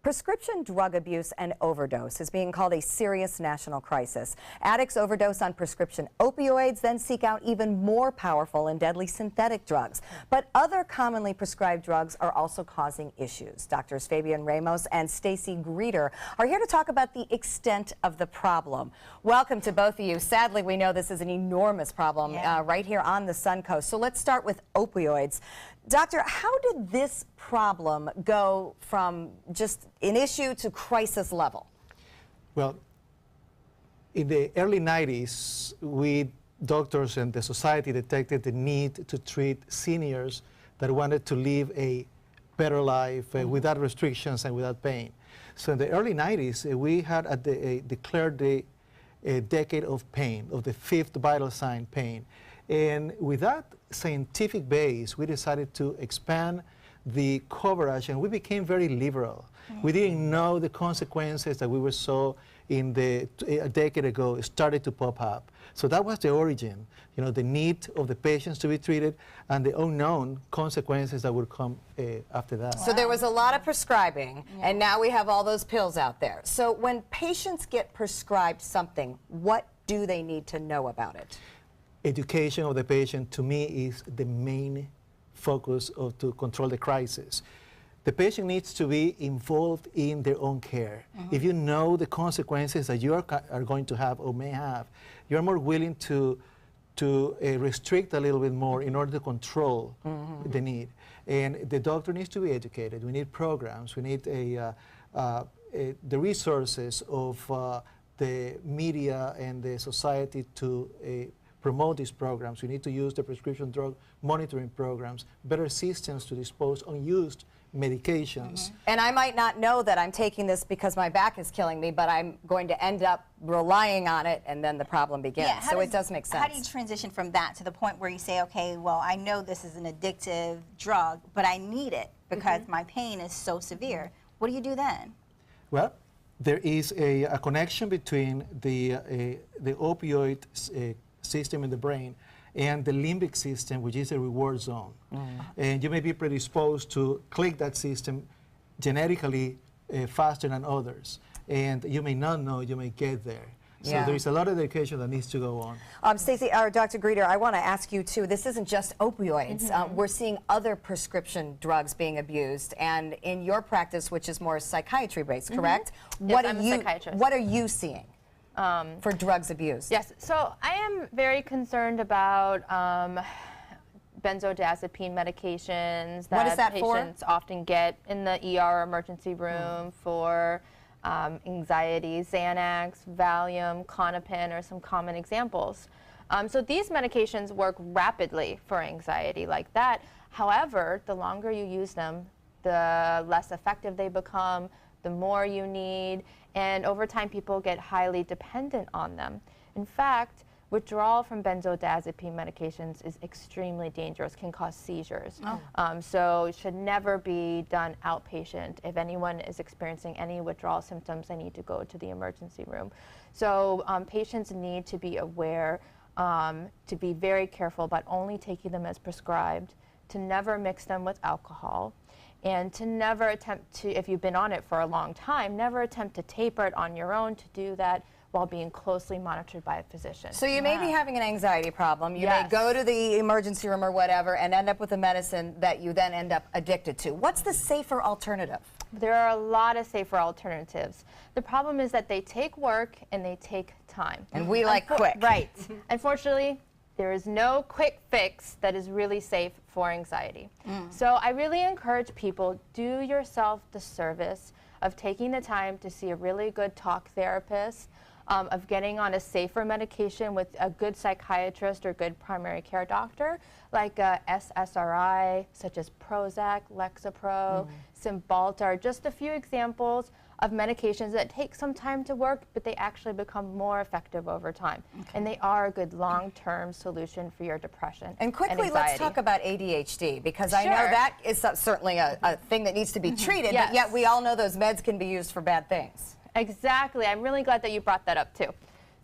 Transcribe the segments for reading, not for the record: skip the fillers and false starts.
Prescription drug abuse and overdose is being called a serious national crisis. Addicts overdose on prescription opioids, then seek out even more powerful and deadly synthetic drugs. But other commonly prescribed drugs are also causing issues. Doctors Fabian Ramos and Stacy Greeter are here to talk about the extent of the problem. Welcome to both of you. Sadly, we know this is an enormous problem right here on the Suncoast. So let's start with opioids. Doctor, how did this problem go from just an issue to crisis level? Well, in the early 90s, we doctors and the society detected the need to treat seniors that wanted to live a better life without restrictions and without pain. So in the early 90s, we had declared the decade of pain, of the fifth vital sign, pain. And with that scientific base, we decided to expand the coverage, and we became very liberal. We didn't know the consequences that we saw in a decade ago started to pop up. So that was the origin, the need of the patients to be treated and the unknown consequences that would come after that. So there was a lot of prescribing, and now we have all those pills out there. So when patients get prescribed something, what do they need to know about it? Education of the patient, to me, is the main focus to control the crisis. The patient needs to be involved in their own care. If you know the consequences that you are going to have or may have, you're more willing to restrict a little bit more in order to control the need. And the doctor needs to be educated. We need programs. We need the resources of the media and the society to promote these programs. We need to use the prescription drug monitoring programs, better systems to dispose unused medications. And I might not know that I'm taking this because my back is killing me, but I'm going to end up relying on it, and then the problem begins. Yeah, so it does make sense. How do you transition from that to the point where you say, okay, well, I know this is an addictive drug, but I need it because my pain is so severe. What do you do then? Well, there is a connection between the opioid system in the brain and the limbic system, which is a reward zone. And you may be predisposed to click that system genetically faster than others. And you may not know, you may get there. So there is a lot of education that needs to go on. Stacy, or Dr. Greeter, I want to ask you too, this isn't just opioids. We're seeing other prescription drugs being abused. And in your practice, which is more psychiatry-based, correct? Yes, I'm a psychiatrist. What are you seeing for drugs abused? Yes, so I am very concerned about benzodiazepine medications that patients often get in the ER emergency room for anxiety. Xanax, Valium, Klonopin are some common examples. So these medications work rapidly for anxiety like that. However, the longer you use them, the less effective they become, the more you need, and over time people get highly dependent on them. In fact, withdrawal from benzodiazepine medications is extremely dangerous, can cause seizures. So it should never be done outpatient. If anyone is experiencing any withdrawal symptoms, they need to go to the emergency room. So patients need to be aware, to be very careful about only taking them as prescribed, to never mix them with alcohol, and to never attempt to, if you've been on it for a long time, never attempt to taper it on your own, to do that while being closely monitored by a physician. So you may be having an anxiety problem. You may go to the emergency room or whatever and end up with a medicine that you then end up addicted to. What's the safer alternative? There are a lot of safer alternatives. The problem is that they take work and they take time. And we like quick. Right. Unfortunately, there is no quick fix that is really safe for anxiety. So I really encourage people, do yourself the service of taking the time to see a really good talk therapist, of getting on a safer medication with a good psychiatrist or good primary care doctor, like SSRI, such as Prozac, Lexapro, Cymbalta, are just a few examples of medications that take some time to work, but they actually become more effective over time. And they are a good long-term solution for your depression and quickly, let's talk about ADHD, because I know that is certainly a thing that needs to be treated, but yet we all know those meds can be used for bad things. Exactly. I'm really glad that you brought that up too.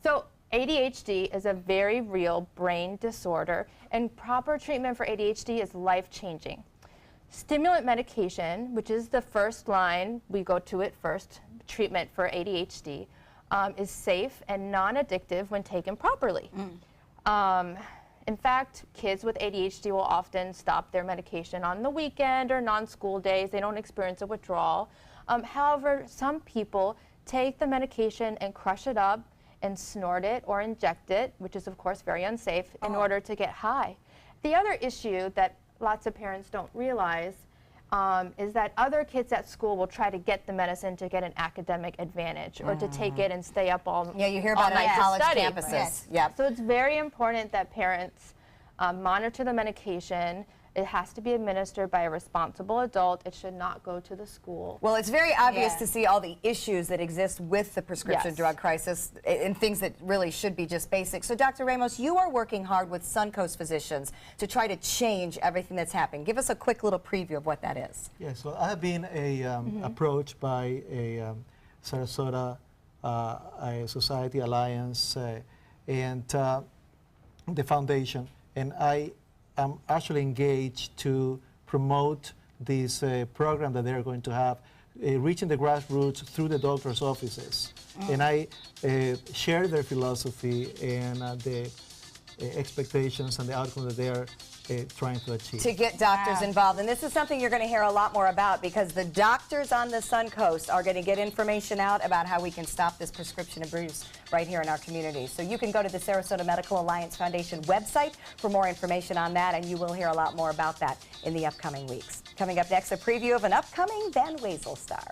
So ADHD is a very real brain disorder, and proper treatment for ADHD is life-changing. Stimulant medication, which is the first line, we go to it first, treatment for ADHD, is safe and non-addictive when taken properly. In fact, kids with ADHD will often stop their medication on the weekend or non-school days. They don't experience a withdrawal. However, some people take the medication and crush it up and snort it or inject it, which is of course very unsafe, in order to get high. The other issue that lots of parents don't realize is that other kids at school will try to get the medicine to get an academic advantage or to take it and stay up all Yeah, you hear about it on college campuses. Yes. Yep. So it's very important that parents monitor the medication. It has to be administered by a responsible adult. It should not go to the school. Well, it's very obvious Yeah. to see all the issues that exist with the prescription Yes. drug crisis and things that really should be just basic. So, Dr. Ramos, you are working hard with Suncoast physicians to try to change everything that's happening. Give us a quick little preview of what that is. Yes, well, I have been approached by a Sarasota a Society Alliance and the foundation, and I am actually engaged to promote this program that they're going to have, reaching the grassroots through the doctor's offices. And I share their philosophy and the expectations and the outcome that they are trying to achieve. To get doctors involved. And this is something you're going to hear a lot more about, because the doctors on the Suncoast are going to get information out about how we can stop this prescription abuse right here in our community. So you can go to the Sarasota Medical Alliance Foundation website for more information on that, and you will hear a lot more about that in the upcoming weeks. Coming up next, a preview of an upcoming Van Wezel star.